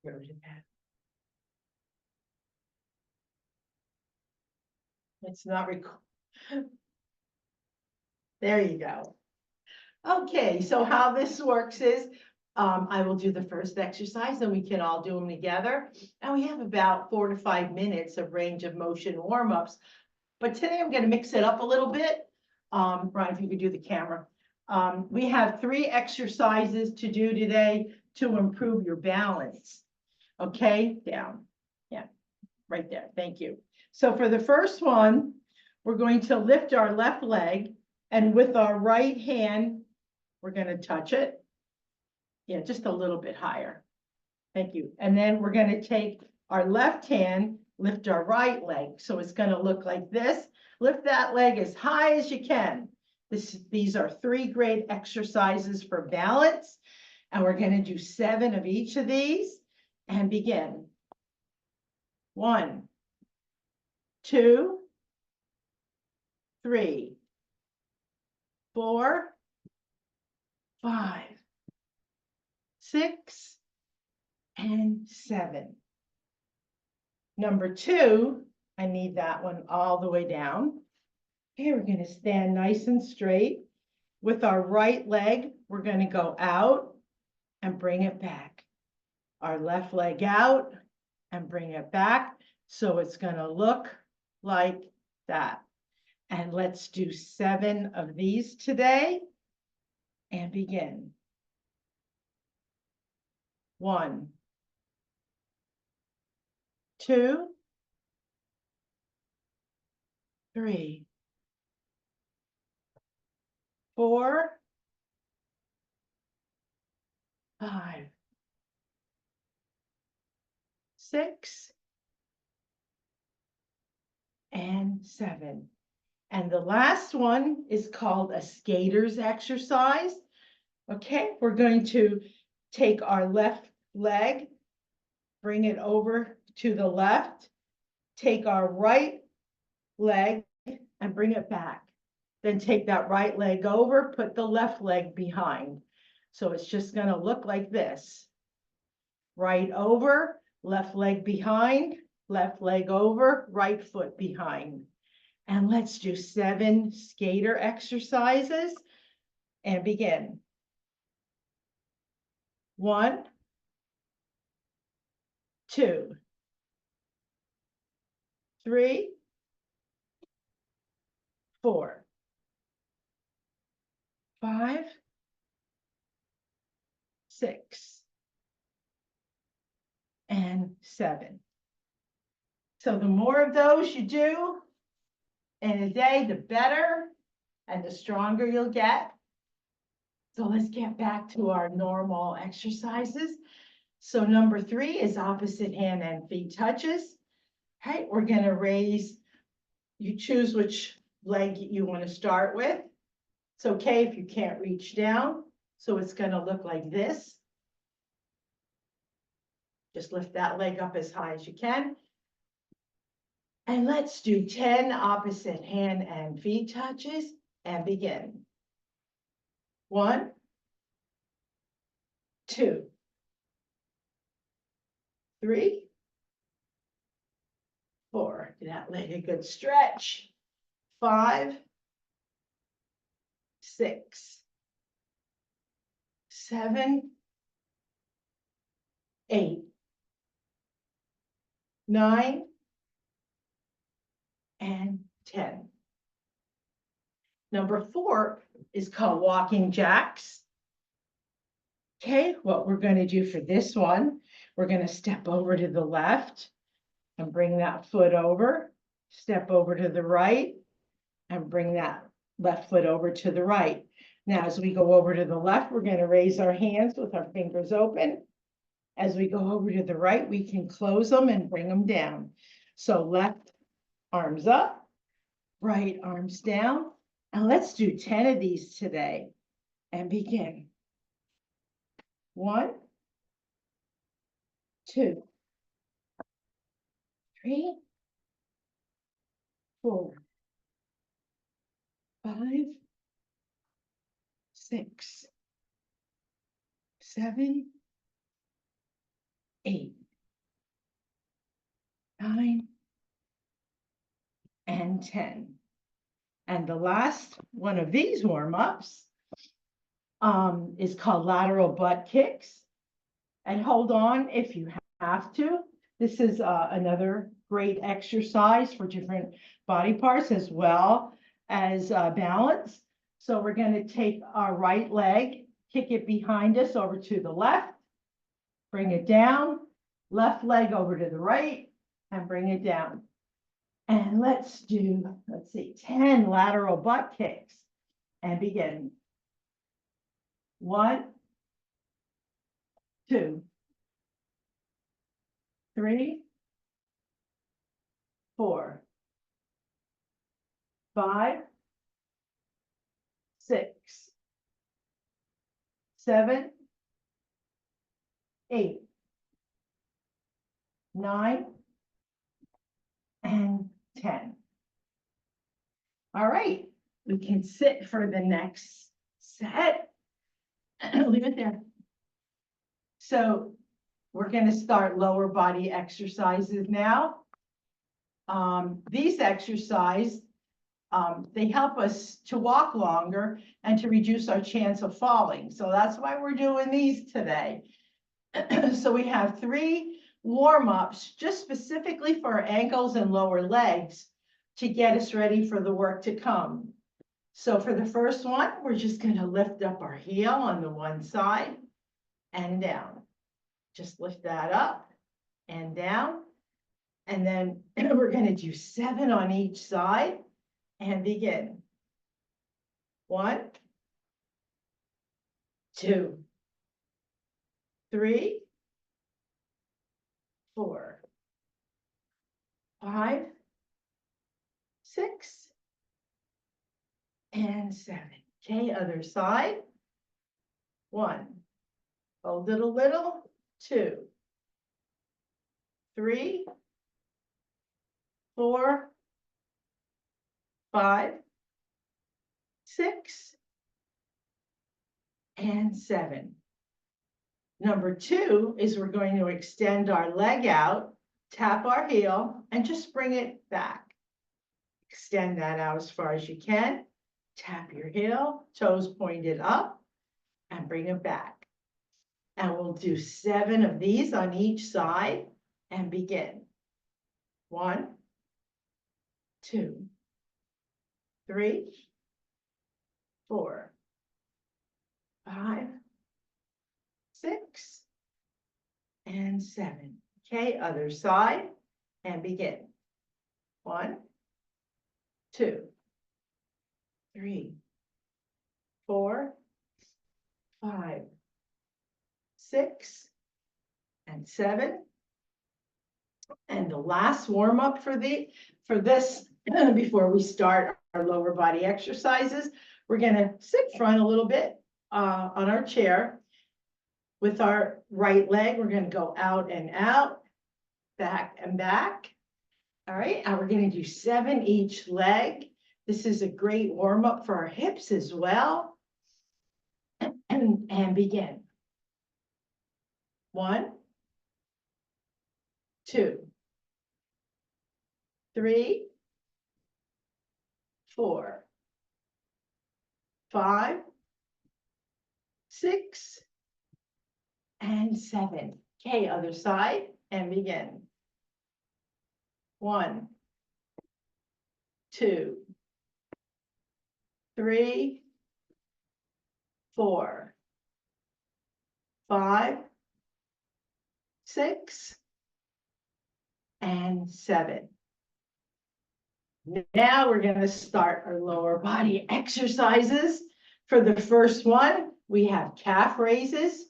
Where was it at? It's not record. There you go. Okay, so how this works is, I will do the first exercise and we can all do them together. And we have about 4 to 5 minutes of range of motion warm-ups. But today I'm gonna mix it up a little bit. Ron, if you could do the camera. We have 3 exercises to do today to improve your balance. Okay, down. Yeah, right there. Thank you. So for the first one, we're going to lift our left leg, and with our right hand, we're going to touch it. Yeah, just a little bit higher. Thank you. And then we're going to take our left hand, lift our right leg. So it's going to look like this. Lift that leg as high as you can. These are 3 great exercises for balance. And we're going to do 7 of each of these and begin. 1, 2, 3, 4, 5, 6, and 7. Number 2, I need that one all the way down. Okay, we're going to stand nice and straight. With our right leg, we're going to go out and bring it back. Our left leg out and bring it back. So it's going to look like that. And let's do 7 of these today and begin. 1, 2, 3, 4, 5, 6, and 7. And the last one is called a skater's exercise. Okay, we're going to take our left leg, bring it over to the left, take our right leg and bring it back. Then take that right leg over, put the left leg behind. So it's just going to look like this. Right over, left leg behind, left leg over, right foot behind. And let's do 7 skater exercises and begin. 1, 2, 3, 4, 5, 6, and 7. So the more of those you do in a day, the better and the stronger you'll get. So let's get back to our normal exercises. So number 3 is opposite hand and feet touches. Okay, we're going to raise, you choose which leg you want to start with. It's okay if you can't reach down. So it's going to look like this. Just lift that leg up as high as you can. And let's do 10 opposite hand and feet touches and begin. 1, 2, 3, 4. Give that leg a good stretch. 5, 6, 7, 8, 9, and 10. Number 4 is called walking jacks. Okay, what we're going to do for this one, we're going to step over to the left and bring that foot over, step over to the right and bring that left foot over to the right. Now, as we go over to the left, we're going to raise our hands with our fingers open. As we go over to the right, we can close them and bring them down. So left arms up, right arms down. And let's do 10 of these today and begin. 1, 2, 3, 4, 5, 6, 7, 8, 9, and 10. And the last one of these warm-ups is called lateral butt kicks. And hold on if you have to. This is another great exercise for different body parts as well as balance. So we're going to take our right leg, kick it behind us over to the left, bring it down, left leg over to the right, and bring it down. And let's do, 10 lateral butt kicks and begin. 1, 2, 3, 4, 5, 6, 7, 8, 9, and 10. All right, we can sit for the next set. Leave it there. So we're going to start lower body exercises now. These exercises, they help us to walk longer and to reduce our chance of falling. So that's why we're doing these today. So we have 3 warm-ups just specifically for our ankles and lower legs to get us ready for the work to come. So for the first one, we're just going to lift up our heel on the one side and down. Just lift that up and down. And then we're going to do 7 on each side and begin. 1, 2, 3, 4, 5, 6, and 7. Okay, other side. 1, hold it a little, 2, 3, 4, 5, 6, and 7. Number 2 is we're going to extend our leg out, tap our heel, and just bring it back. Extend that out as far as you can. Tap your heel, toes pointed up, and bring it back. And we'll do 7 of these on each side and begin. 1, 2, 3, 4, 5, 6, and 7. Okay, other side, and begin. 1, 2, 3, 4, 5, 6, and 7. And the last warm up for this before we start our lower body exercises, we're going to sit front a little bit on our chair. With our right leg, we're going to go out and out, back and back. All right, and we're going to do 7 each leg. This is a great warm up for our hips as well. And begin. 1, 2, 3, 4, 5, 6, and 7. Okay, other side, and begin. 1, 2, 3, 4, 5, 6, and 7. Now we're going to start our lower body exercises. For the first one, we have calf raises.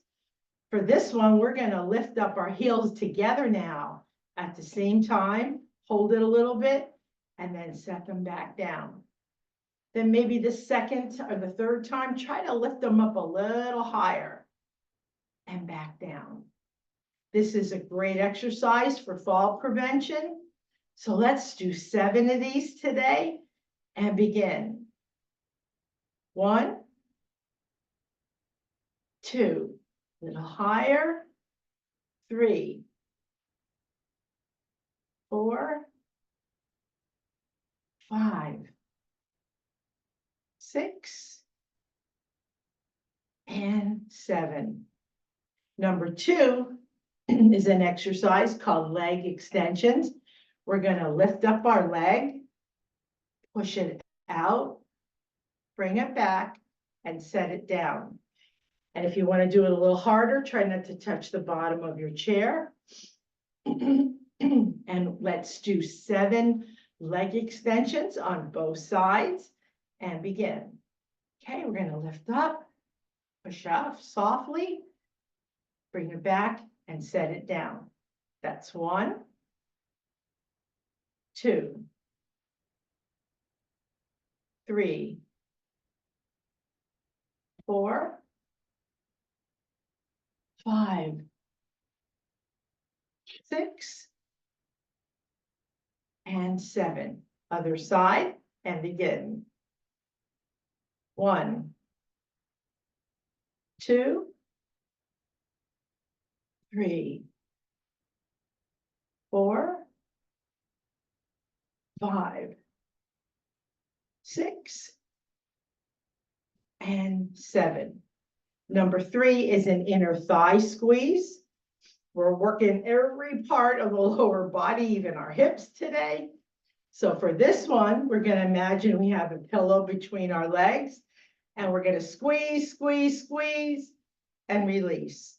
For this one, we're going to lift up our heels together now at the same time, hold it a little bit, and then set them back down. Then maybe the second or the third time, try to lift them up a little higher and back down. This is a great exercise for fall prevention. So let's do 7 of these today and begin. 1, 2, a little higher, 3, 4, 5, 6, and 7. Number 2 is an exercise called leg extensions. We're going to lift up our leg, push it out, bring it back, and set it down. And if you want to do it a little harder, try not to touch the bottom of your chair. And let's do 7 leg extensions on both sides and begin. Okay, we're going to lift up, push up softly, bring it back and set it down. That's 1, 2, 3, 4, 5, 6, and 7. Other side and begin. 1, 2, 3, 4, 5, 6, and 7. Number 3 is an inner thigh squeeze. We're working every part of the lower body, even our hips today. So for this one, we're going to imagine we have a pillow between our legs, and we're going to squeeze, squeeze, squeeze, and release.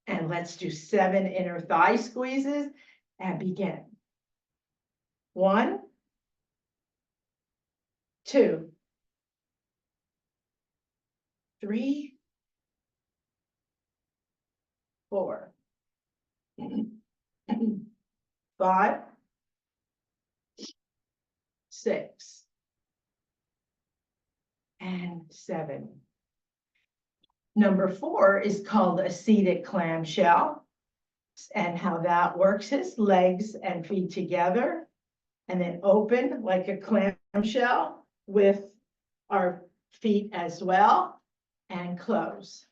And let's do 7 inner thigh squeezes and begin. 1, 2, 3, 4, 5, 6, and 7. Number 4 is called a seated clamshell. And how that works is legs and feet together, and then open like a clamshell with our feet as well, and close.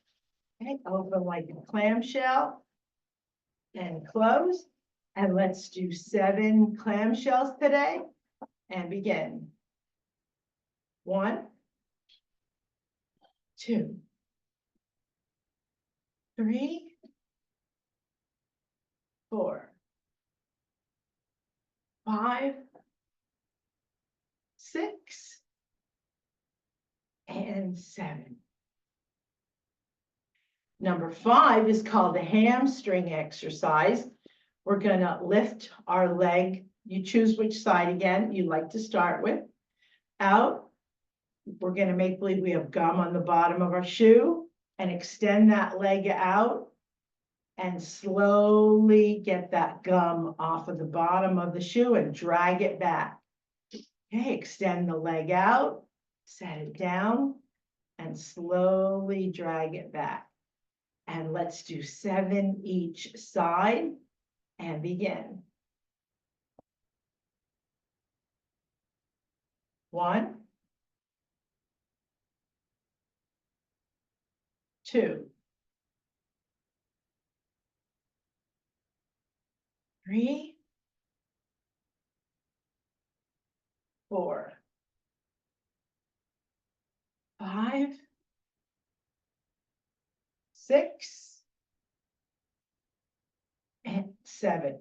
Okay, open like a clamshell and close. And let's do 7 clamshells today and begin. 1, 2, 3, 4, 5, 6, and 7. Number 5 is called a hamstring exercise. We're going to lift our leg. You choose which side again you'd like to start with. Out. We're going to make believe we have gum on the bottom of our shoe and extend that leg out and slowly get that gum off of the bottom of the shoe and drag it back. Okay, extend the leg out, set it down, and slowly drag it back. And let's do 7 each side and begin. 1, 2, 3, 4, 5, 6, and 7.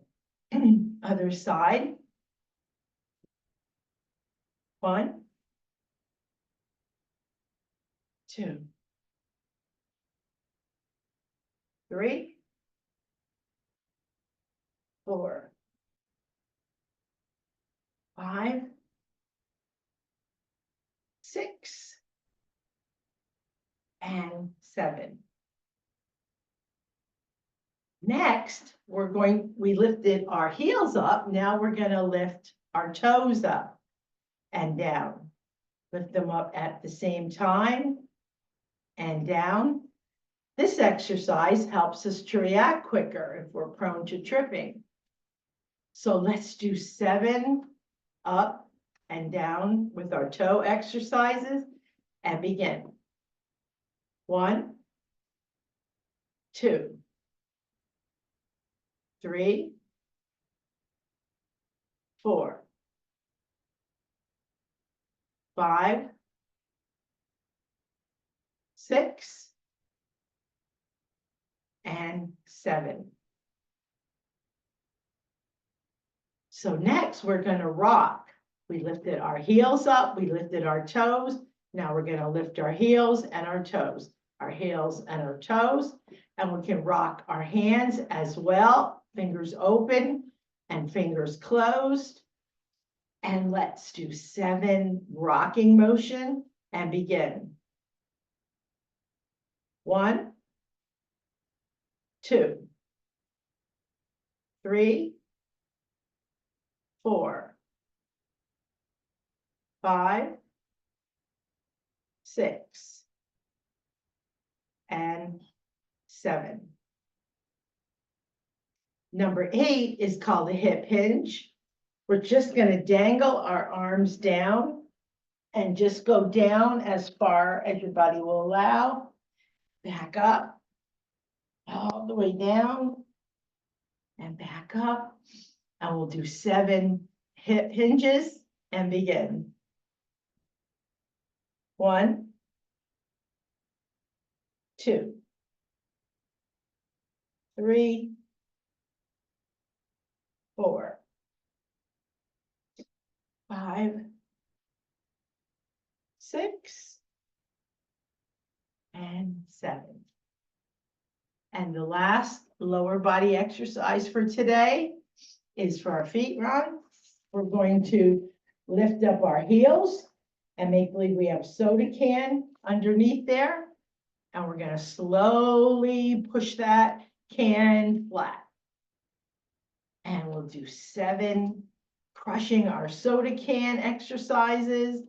Other side. 1, 2, 3, 4, 5, 6, and 7. Next, we lifted our heels up. Now we're going to lift our toes up and down. Lift them up at the same time and down. This exercise helps us to react quicker if we're prone to tripping. So let's do 7 up and down with our toe exercises and begin. 1, 2, 3, 4, 5, 6, and 7. So next we're going to rock. We lifted our heels up, we lifted our toes. Now we're going to lift our heels and our toes, our heels and our toes, and we can rock our hands as well, fingers open and fingers closed. And let's do 7 rocking motion and begin. 1, 2, 3, 4, 5, 6, and 7. Number 8 is called a hip hinge. We're just going to dangle our arms down and just go down as far as your body will allow. Back up, all the way down, and back up. And we'll do 7 hip hinges and begin. 1, 2, 3, 4, 5, 6, and 7. And the last lower body exercise for today is for our feet run. We're going to lift up our heels and make believe we have a soda can underneath there. And we're going to slowly push that can flat. And we'll do 7 crushing our soda can exercises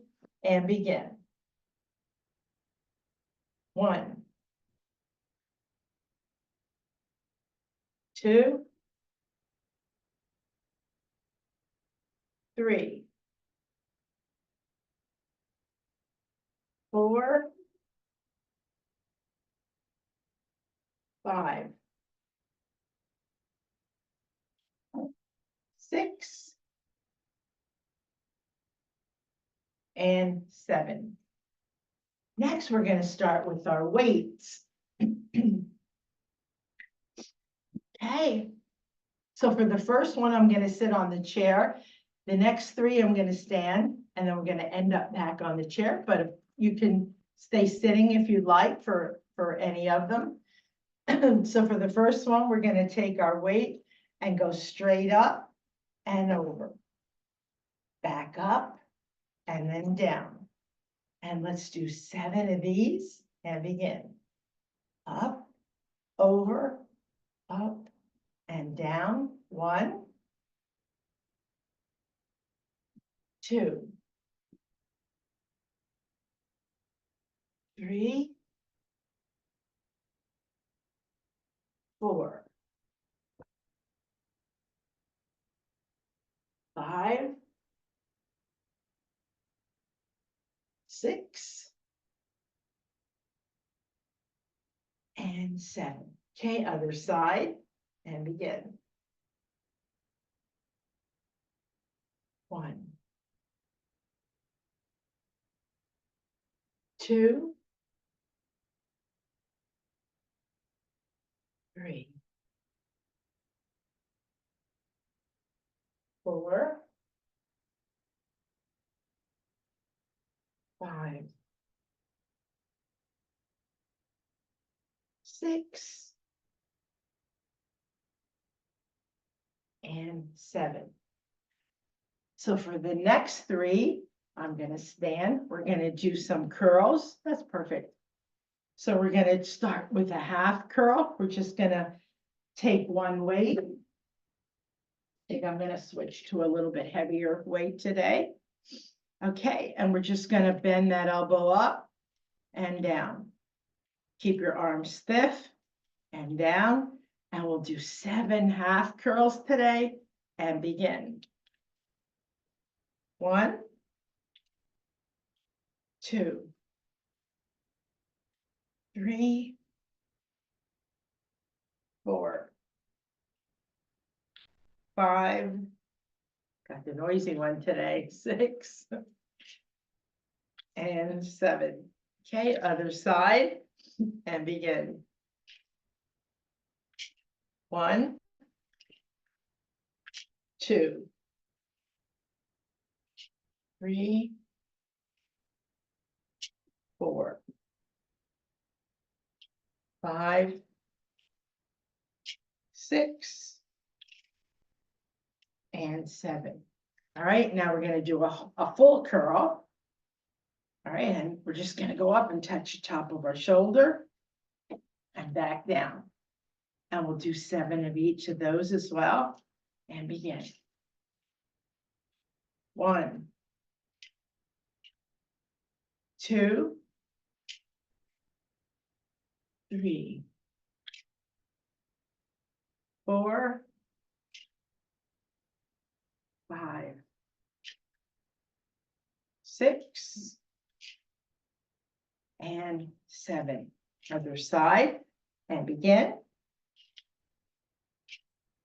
and begin. 1, 2, 3, 4, 5, 6, and 7. Next, we're going to start with our weights. Okay, so for the first one, I'm going to sit on the chair. The next 3, I'm going to stand, and then we're going to end up back on the chair. But you can stay sitting if you'd like for any of them. So for the first one, we're going to take our weight and go straight up and over. Back up and then down. And let's do 7 of these and begin. Up, over, up, and down. 1, 2, 3, 4, 5, 6, and 7. Okay, other side and begin. 1, 2, 3, 4, 5, 6, and 7. So for the next 3, I'm going to stand. We're going to do some curls. That's perfect. So we're going to start with a half curl. We're just going to take one weight. I think I'm going to switch to a little bit heavier weight today. Okay, and we're just going to bend that elbow up and down. Keep your arms stiff and down. And we'll do 7 half curls today and begin. 1, 2, 3, 4, 5, Got the noisy one today, 6 and 7. Okay, other side and begin. 1, 2, 3, 4, 5, 6, and 7. All right, now we're going to do a full curl. All right, and we're just going to go up and touch the top of our shoulder and back down. And we'll do 7 of each of those as well and begin. 1, 2, 3, 4, 5, 6, and 7. Other side and begin.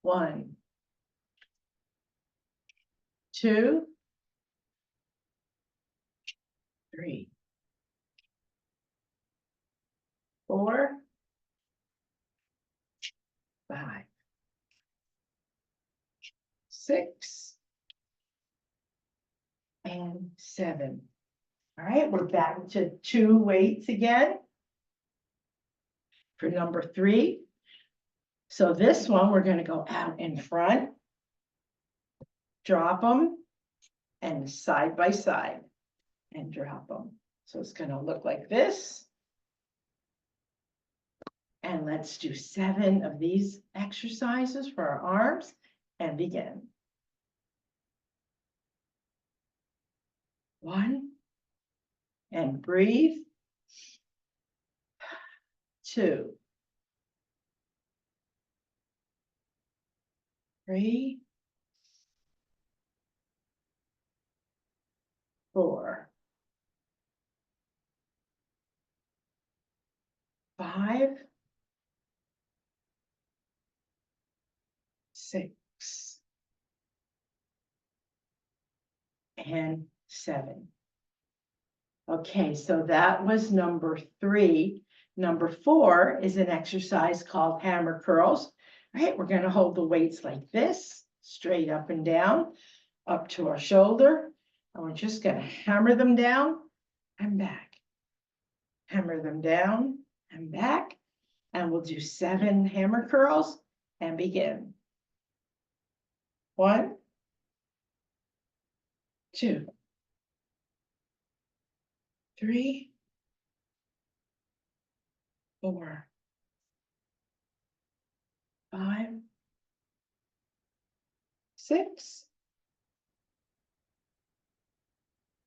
1, 2, 3, 4, 5, 6, and 7. All right, we're back to 2 weights again for number 3. So this one, we're going to go out in front, drop them, and side by side, and drop them. So it's going to look like this. And let's do 7 of these exercises for our arms and begin. 1, and breathe. 2, 3, 4, 5, 6, and 7. Okay, so that was number 3. Number 4 is an exercise called hammer curls. All right, we're going to hold the weights like this, straight up and down, up to our shoulder. And we're just going to hammer them down and back. Hammer them down and back. And we'll do 7 hammer curls and begin. 1, 2, 3, 4, 5, 6,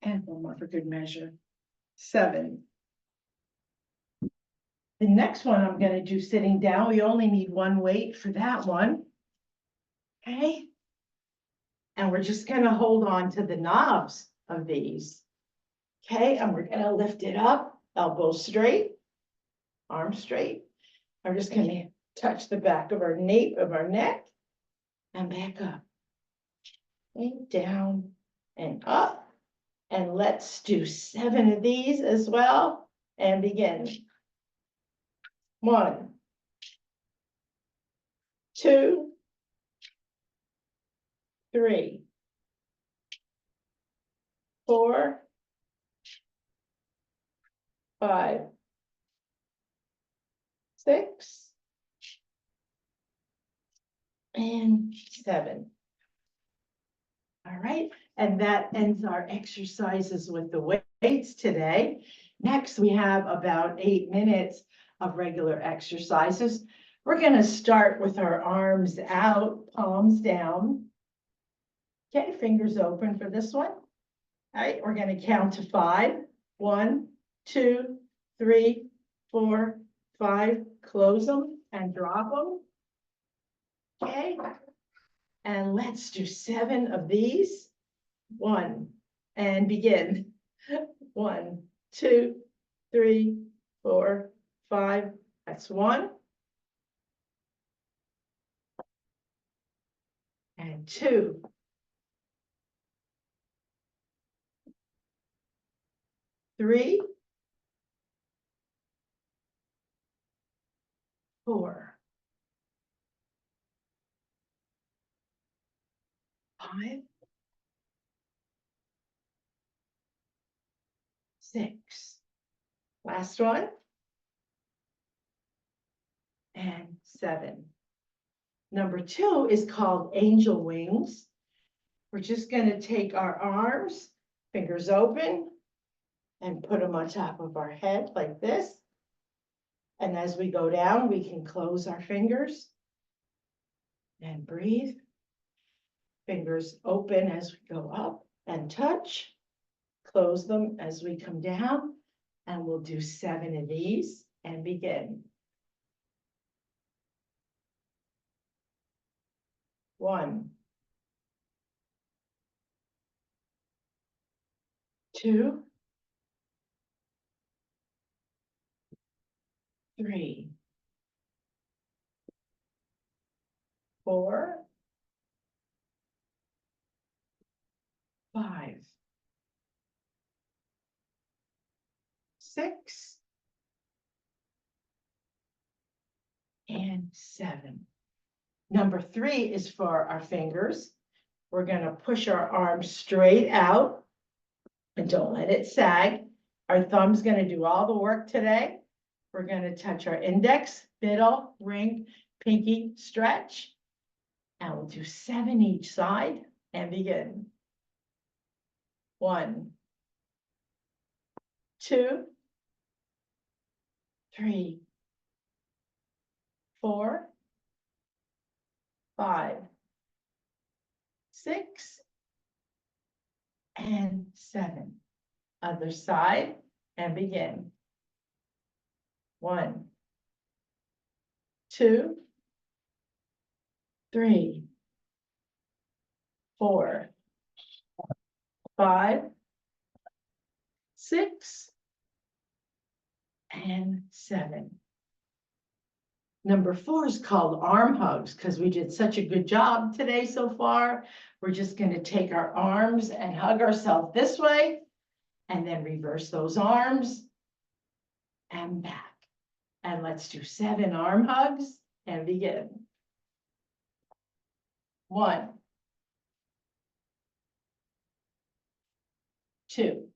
and one more for good measure, 7. The next one I'm going to do sitting down. We only need 1 weight for that one. Okay. And we're just going to hold on to the knobs of these. Okay, and we're going to lift it up, elbow straight, arm straight. I'm just going to touch the back of our nape of our neck and back up. And down and up. And let's do 7 of these as well and begin. 1, 2, 3, 4, 5, 6, and 7. All right, and that ends our exercises with the weights today. Next, we have about 8 minutes of regular exercises. We're going to start with our arms out, palms down. Okay, fingers open for this one. All right, we're going to count to 5. 1, 2, 3, 4, 5. Close them and drop them. Okay. And let's do 7 of these. 1, and begin. 1, 2, 3, 4, 5. That's 1. And 2. 3, 4, 5, 6. Last one. And 7. Number 2 is called angel wings. We're just going to take our arms, fingers open, and put them on top of our head like this. And as we go down, we can close our fingers and breathe. Fingers open as we go up and touch. Close them as we come down. And we'll do 7 of these and begin. 1, 2, 3, 4, 5, 6, and 7. Number 3 is for our fingers. We're going to push our arms straight out and don't let it sag. Our thumb's going to do all the work today. We're going to touch our index, middle, ring, pinky, stretch. And we'll do 7 each side and begin. 1, 2, 3, 4, 5, 6, and 7. Other side and begin. 1, 2, 3, 4, 5, 6, and 7. Number 4 is called arm hugs because we did such a good job today so far. We're just going to take our arms and hug ourselves this way and then reverse those arms and back. And let's do 7 arm hugs and begin. 1, 2,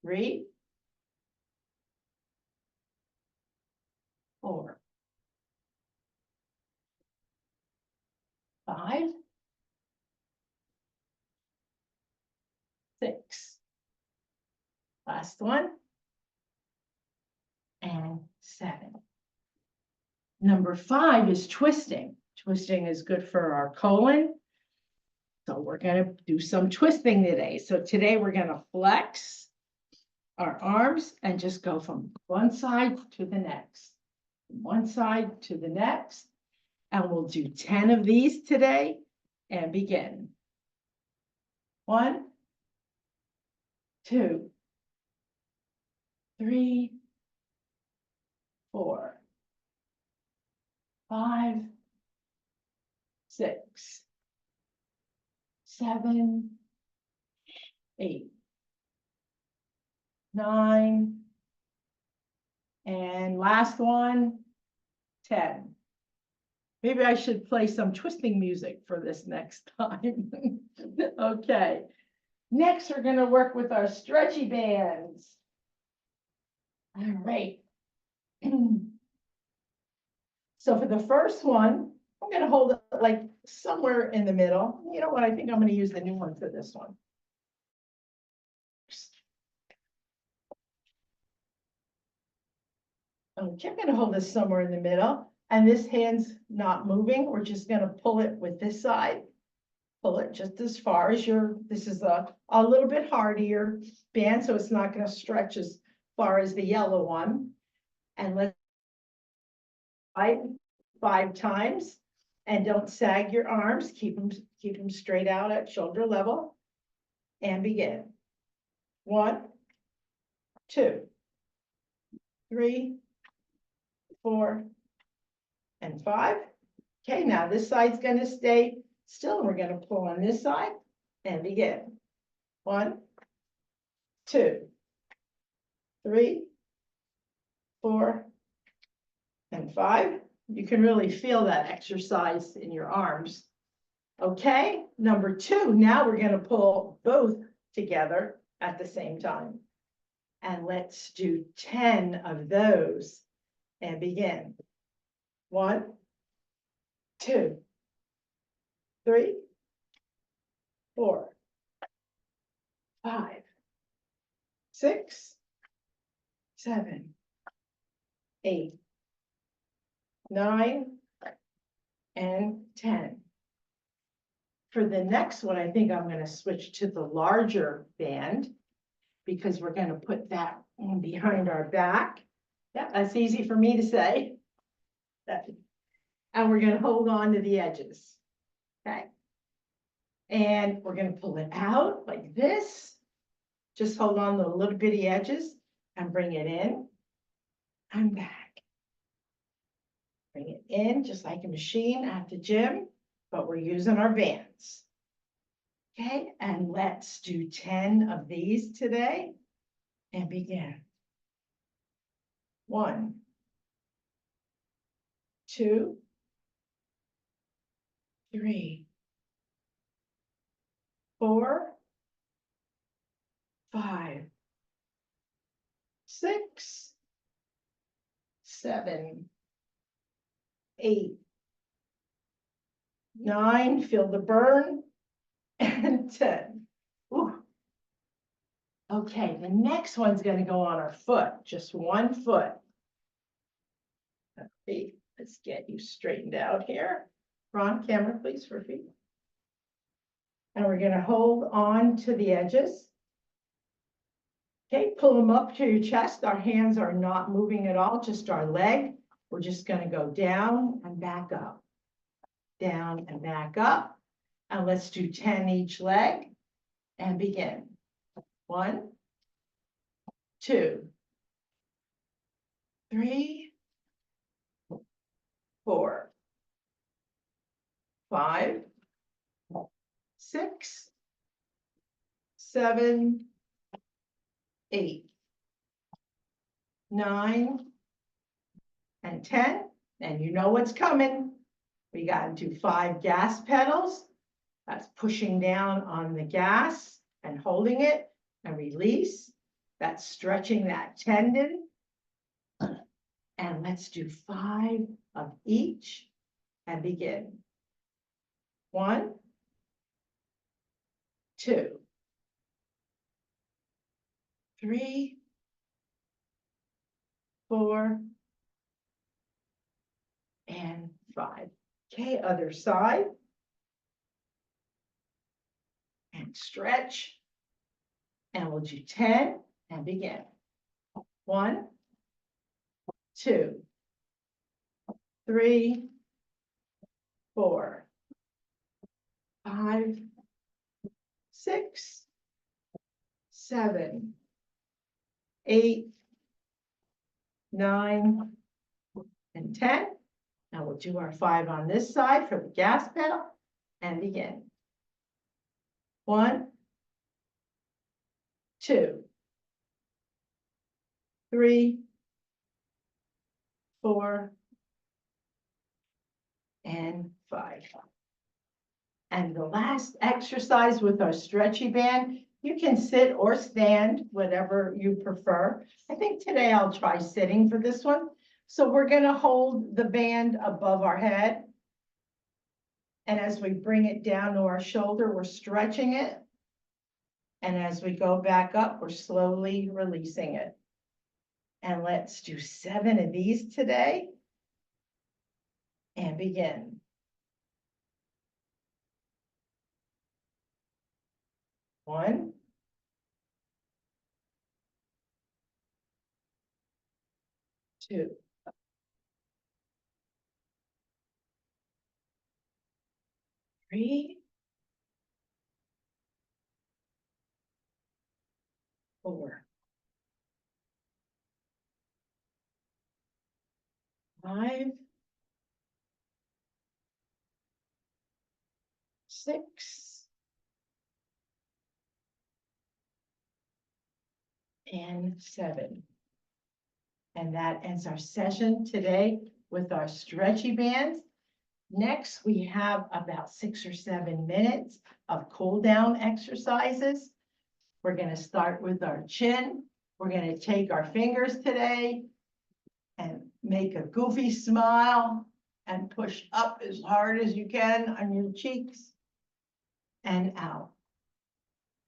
3, 4, 5, 6. Last one. And 7. Number 5 is twisting. Twisting is good for our colon. So we're going to do some twisting today. So today we're going to flex our arms and just go from one side to the next. One side to the next. And we'll do 10 of these today and begin. 1, 2, 3, 4, 5, 6, 7, 8, 9, and last one, 10. Maybe I should play some twisting music for this next time. Okay. Next, we're going to work with our stretchy bands. All right. So for the first one, I'm going to hold it like somewhere in the middle. You know what? I think I'm going to use the new one for this one. Okay, I'm going to hold this somewhere in the middle. And this hand's not moving. We're just going to pull it with this side. Pull it just as far as this is a little bit hardier band, so it's not going to stretch as far as the yellow one. And let's 5 times, and don't sag your arms. Keep them straight out at shoulder level, and begin. 1, 2, 3, 4, and 5. Okay, now this side's going to stay still. We're going to pull on this side and begin. 1, 2, 3, 4, and 5. You can really feel that exercise in your arms. Okay, number 2, now we're going to pull both together at the same time. And let's do 10 of those and begin. 1, 2, 3, 4, 5, 6, 7, 8, 9, and 10. For the next one, I think I'm going to switch to the larger band because we're going to put that one behind our back. Yeah, that's easy for me to say. And we're going to hold on to the edges. Okay. And we're going to pull it out like this. Just hold on to the little bitty edges and bring it in and back. Bring it in just like a machine at the gym, but we're using our bands. Okay, and let's do 10 of these today and begin. 1, 2, 3, 4, 5, 6, 7, 8, 9, feel the burn, and 10. Ooh. Okay, the next one's going to go on our foot, just one foot. Okay, let's get you straightened out here. Ron, camera, please, for feet. And we're going to hold on to the edges. Okay, pull them up to your chest. Our hands are not moving at all, just our leg. We're just going to go down and back up. Down and back up. And let's do 10 each leg and begin. 1, 2, 3, 4, 5, 6, 7, 8, 9, and 10. And you know what's coming. We got to do 5 gas pedals. That's pushing down on the gas and holding it and release. That's stretching that tendon. And let's do 5 of each and begin. 1, 2, 3, 4, and 5. Okay, other side. And stretch. And we'll do 10 and begin. 1, 2, 3, 4, 5, 6, 7, 8, 9, and 10. Now we'll do our 5 on this side for the gas pedal and begin. 1, 2, 3, 4, and 5. And the last exercise with our stretchy band, you can sit or stand, whatever you prefer. I think today I'll try sitting for this one. So we're going to hold the band above our head. And as we bring it down to our shoulder, we're stretching it. And as we go back up, we're slowly releasing it. And let's do 7 of these today. And begin. 1, 2, 3, 4, 5, 6, and 7. And that ends our session today with our stretchy bands. Next, we have about 6 or 7 minutes of cool down exercises. We're going to start with our chin. We're going to take our fingers today and make a goofy smile and push up as hard as you can on your cheeks and out.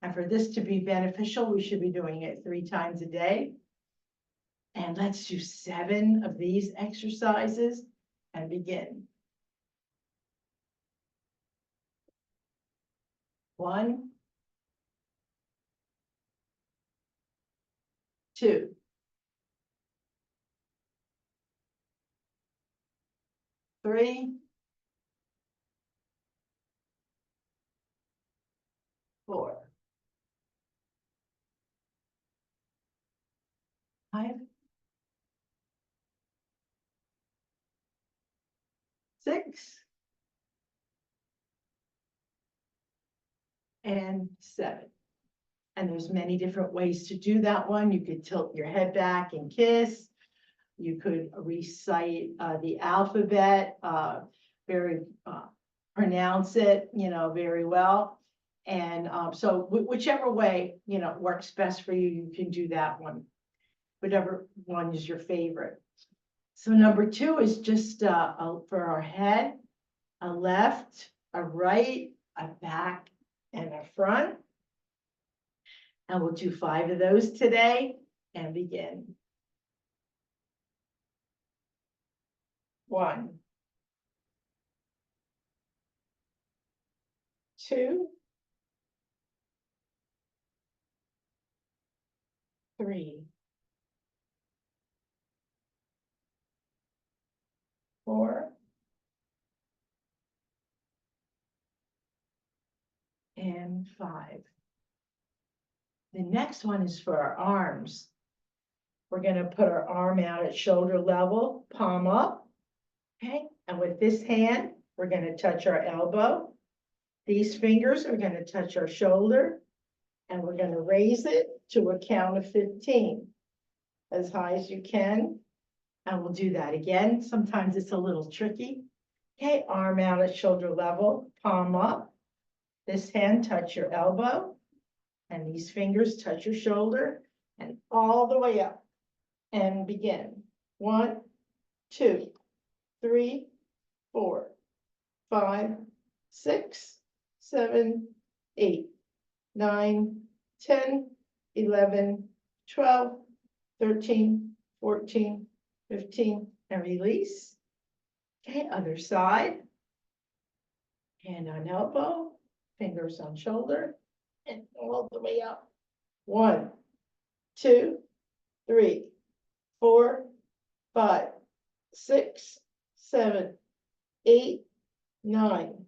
And for this to be beneficial, we should be doing it 3 times a day. And let's do 7 of these exercises and begin. 1, 2, 3, 4, 5, 6, and 7. And there's many different ways to do that one. You could tilt your head back and kiss. You could recite the alphabet, pronounce it, very well. And so whichever way, works best for you, you can do that one, whatever one is your favorite. So number 2 is just for our head, a left, a right, a back, and a front. And we'll do 5 of those today and begin. 1, 2, 3, 4, and 5. The next one is for our arms. We're going to put our arm out at shoulder level, palm up. Okay, and with this hand, we're going to touch our elbow. These fingers are going to touch our shoulder, and we're going to raise it to a count of 15, as high as you can. And we'll do that again. Sometimes it's a little tricky. Okay, arm out at shoulder level, palm up. This hand touch your elbow, and these fingers touch your shoulder, and all the way up. And begin. 1, 2, 3, 4, 5, 6, 7, 8, 9, 10, 11, 12, 13, 14, 15, and release. Okay, other side. Hand on elbow, fingers on shoulder, and all the way up. 1, 2, 3, 4, 5, 6, 7, 8, 9,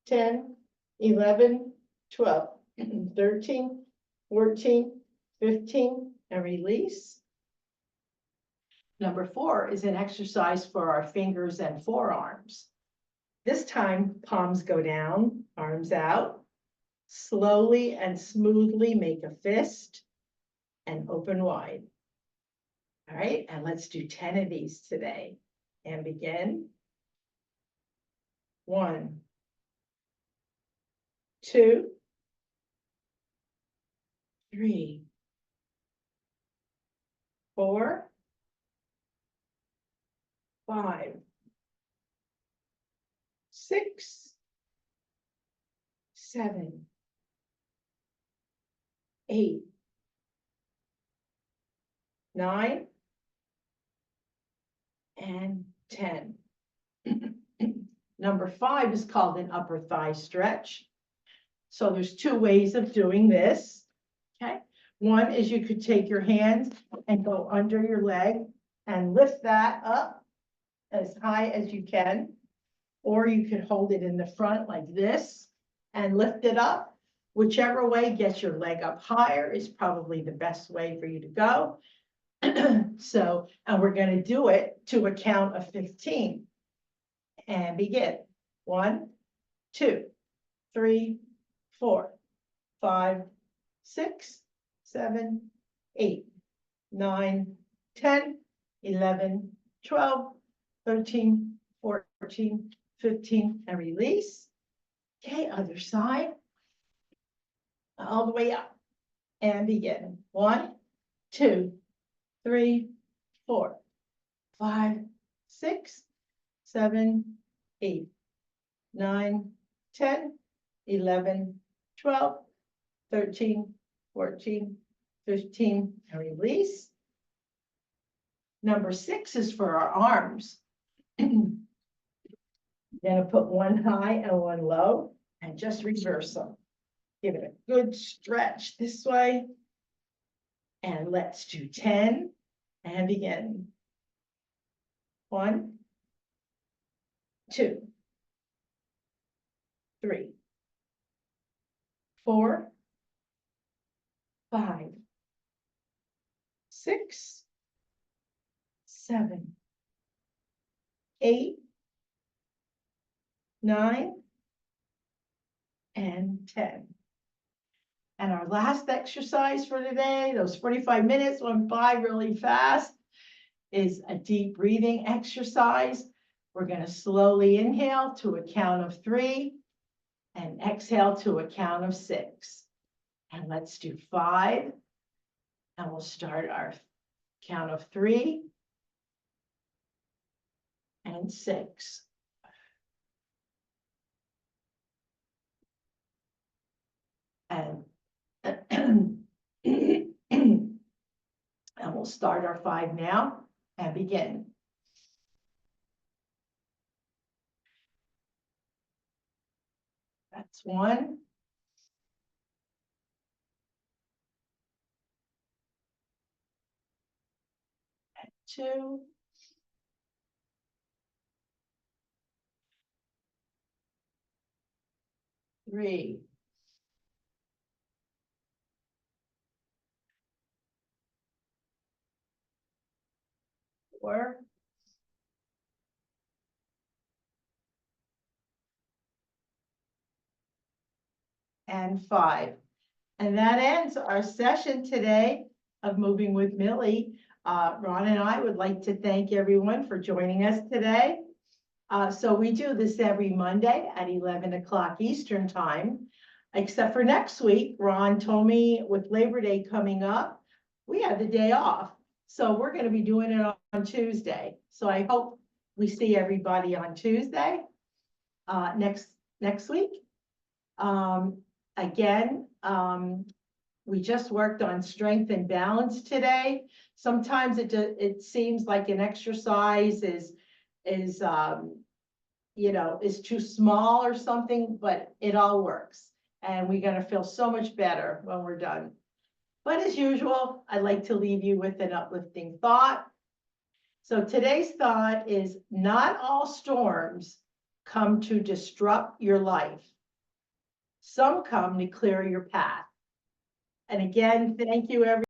10, 11, 12, 13, 14, 15, and release. Number 4 is an exercise for our fingers and forearms. This time, palms go down, arms out. Slowly and smoothly make a fist and open wide. All right, and let's do 10 of these today and begin. 1, 2, 3, 4, 5, 6, 7, 8, 9, and 10. Number 5 is called an upper thigh stretch. So there's 2 ways of doing this. Okay. One is you could take your hands and go under your leg and lift that up as high as you can. Or you could hold it in the front like this and lift it up. Whichever way gets your leg up higher is probably the best way for you to go. So, and we're going to do it to a count of 15 and begin. 1, 2, 3, 4, 5, 6, 7, 8, 9, 10, 11, 12, 13, 14, 15, and release. Okay, other side. All the way up. And begin. 1, 2, 3, 4, 5, 6, 7, 8, 9, 10, 11, 12, 13, 14, 15, and release. Number 6 is for our arms. Gonna put one high and one low and just reverse them. Give it a good stretch this way. And let's do 10 and begin. 1, 2, 3, 4, 5, 6, 7, 8, 9, and 10. And our last exercise for today, those 45 minutes went by really fast, is a deep breathing exercise. We're going to slowly inhale to a count of 3 and exhale to a count of 6. And let's do 5. And we'll start our count of 3 and 6. And we'll start our 5 now and begin. That's 1. And 2. 3. 4. 5. And that ends our session today of Moving with Millie. Ron and I would like to thank everyone for joining us today. So we do this every Monday at 11 o'clock Eastern time, except for next week. Ron told me with Labor Day coming up, we have the day off. So we're going to be doing it on Tuesday. So I hope we see everybody on Tuesday next week. Again, we just worked on strength and balance today. Sometimes it seems like an exercise is too small or something, but it all works. And we're gonna feel so much better when we're done. But as usual, I'd like to leave you with an uplifting thought. So today's thought is, not all storms come to disrupt your life. Some come to clear your path. And again, thank you, everyone.